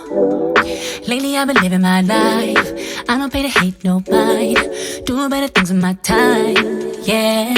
Lately I've been living my life. I don't pay to hate nobody. Doing better things with my time. Yeah.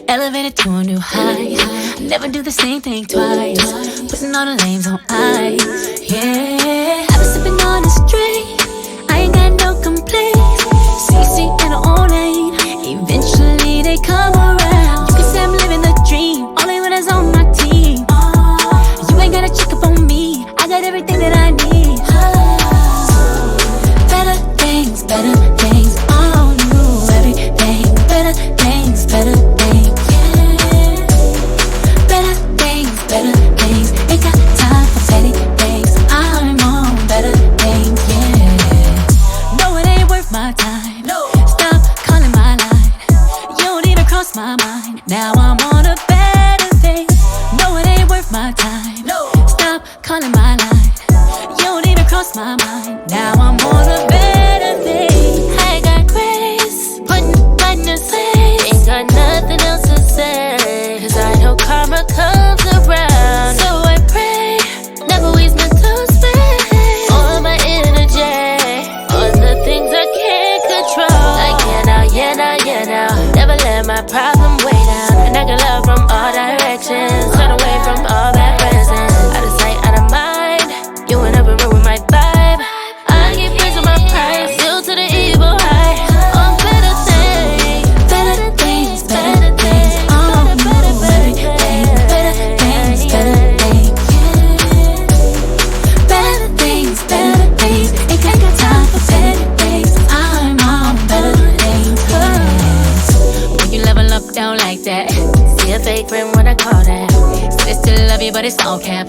Elevated to a new height. Never do the same thing twice. Putting all the lanes on ice. Yeah. I've been sipping on the straight. I ain't got no complaints. CC in her own lane. Eventually they come around. You can say I'm living the dream. Only when it's on my team. You ain't gotta check up on me. I got everything that I need. Better things on you. Everything. Better things, better things. Yeah. Better things. Ain't got time for petty things. I'm on better things, yeah. No, it ain't worth my time. No. Stop calling my line. You don't even cross my mind. Now I'm on a better thing. No, it ain't worth my time. No. Stop calling my line. You don't even cross my mind. Now I'm on a better thing. I got grace, putting in place. Ain't got nothing else to say, 'cause I know karma comes around. So I pray, never waste mental space on my energy, on the things I can't control. Like yeah now, never let my problem weigh down. And I get love from all directions, turn away from all bad presents. Out of sight, out of mind, you will never ruin my vibe. I get praise on my price, still to the evil high. On better things, better things, better things. On better things, better things, better things. Better things. Ain't got time for better things. I'm on better things. When you level up down like that, see a fake friend when I call that. Say they still love you, but it's all cap.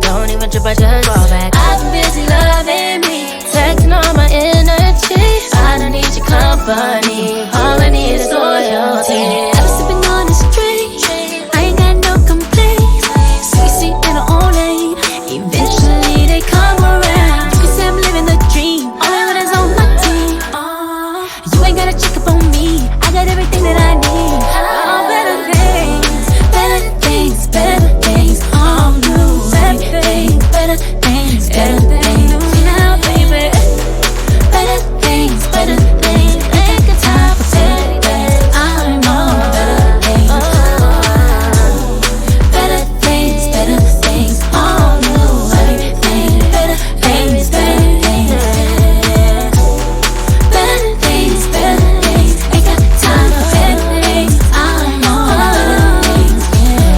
Don't even trip, I just fall back. I've been busy loving me, taking all my energy. I don't need your company, all I need is loyalty. I've been sipping on the straight. I ain't got no complaints. CC in her own lane. Eventually they come around. You can say I'm living the dream. Only when it's on my team. You ain't gotta check up on me. I got everything that I need. Better things, better things, better things. Better things, better things, better things. Now, baby, better things, better things. Ain't got time for better things. I'm on better things. Better things, on you. Everything, better things, better things. Better things, ain't got time for better things. I'm on better things, yeah.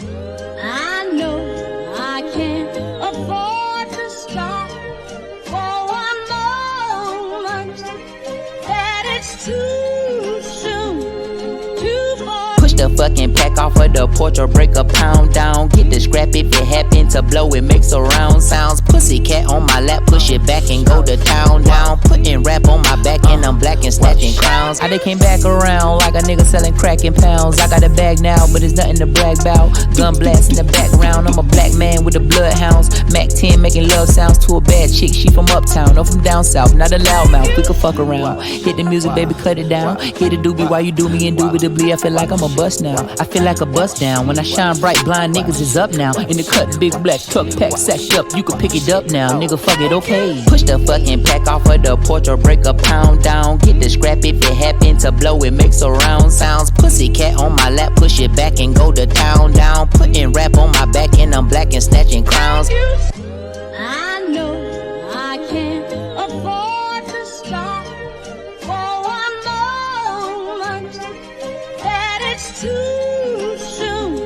I know I can't afford to stop for one moment. That it's too soon, too far. Push the fucking pack off of the porch or break a pound down. Get the scrap if it happen to blow, it makes a round sounds. Pussycat on my lap, push it back and go to town down. Putting rap on my back and I'm black and snatching crowns. I done came back around like a nigga selling crack in pounds. I got a bag now, but it's nothing to brag about. Gun blast in the background, I'm a black man with the bloodhounds. Mac 10 making love sounds to a bad chick. She from uptown, no from down south, not a loudmouth. We could fuck around. Hit the music, baby, cut it down. Hit a doobie while you do me indubitably. I feel like I'm a bust now. I feel like a bust down. When I shine bright, blind niggas is up now. In the cut, big black truck pack sacked up. You can pick it up now, nigga. Fuck it, okay. Push the fucking pack off of the porch or break a pound down. Get the scrap if it happen to blow, it makes a round sounds. Pussycat on my lap, push it back and go to town down. Putting rap on my back and I'm black and snatching crowns. I know I can't afford to stop for one moment. That it's too soon,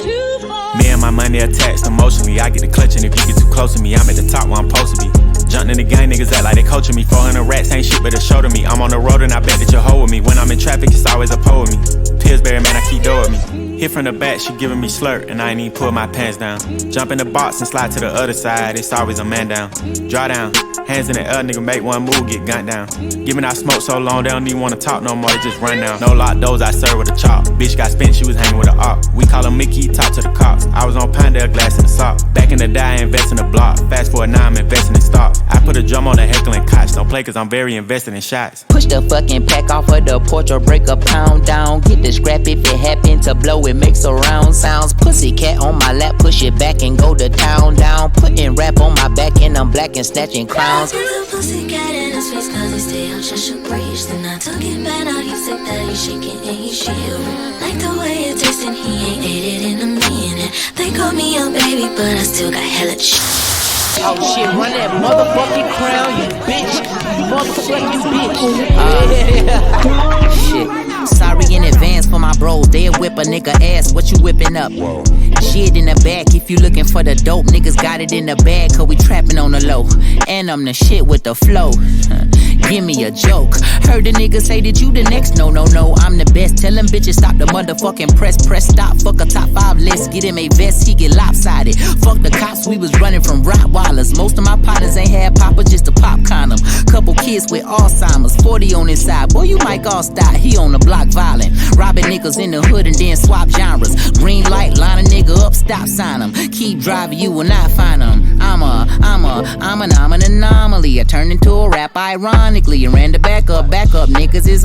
too far. Me and my money attached emotionally. I get the clutching if you get too close to me. I'm at the top where I'm supposed to be. Jumping in the gang, niggas act like they coaching me. 400 rats ain't shit but a show to me. I'm on the road and I bet that you'll hold with me. When I'm in traffic, it's always a pole with me. Pillsbury, man, I keep dough with me. Hit from the back, she giving me slurp, and I ain't even pull my pants down. Jump in the box and slide to the other side, it's always a man down. Draw down, hands in the air, nigga, make one move, get gunned down. Giving out smoke so long, they don't even wanna talk no more, they just run down. No lock doors, I serve with a chop. Bitch got spent, she was hanging with a op. We call her Mickey, talk to the cops. I was on Pinedale, glass in the sock. Back in the day, I invest in the block. Fast forward now, I'm investing in stock. I put a drum on the heckling cots. Don't play cause I'm very invested in shots. Push the fucking pack off of the porch or break a pound down. Get the scrap if it happen to blow, it makes a round sounds. Pussycat on my lap, push it back and go to town down. Putting rap on my back and I'm black and snatching crowns. Put the pussycat in his face cause he stay out just a breeze. Then I took it back, now he's sick that he's shaking and he's shivering. Like the way it tastes and he ain't ate it in a minute. They call me a baby but I still got hella shit. Oh shit, run that motherfucking crown, you bitch. You motherfucking bitch. Shit. Sorry in advance for my bros. They'll whip a nigga ass. What you whipping up? Shit in the back. If you looking for the dope, niggas got it in the bag. Cause we trapping on the low. And I'm the shit with the flow. Give me a joke. Heard the nigga say that you the next. No, I'm the best. Tell them bitches stop the motherfucking press. Press stop. Fuck a top 5 list. Get him a vest. He get lopsided. Fuck the cops. We was running from Rottweilers. Most of my partners ain't had papa, just to pop condom. Couple kids with Alzheimer's. 40 on his side. Boy, you might all stop. He on the block violent. Robbing niggas in the hood and then swap genres. Green light, line a nigga up, stop sign him. Keep driving, you will not find him. I'm an anomaly. I turned into a rap ironically and ran the back up. Niggas is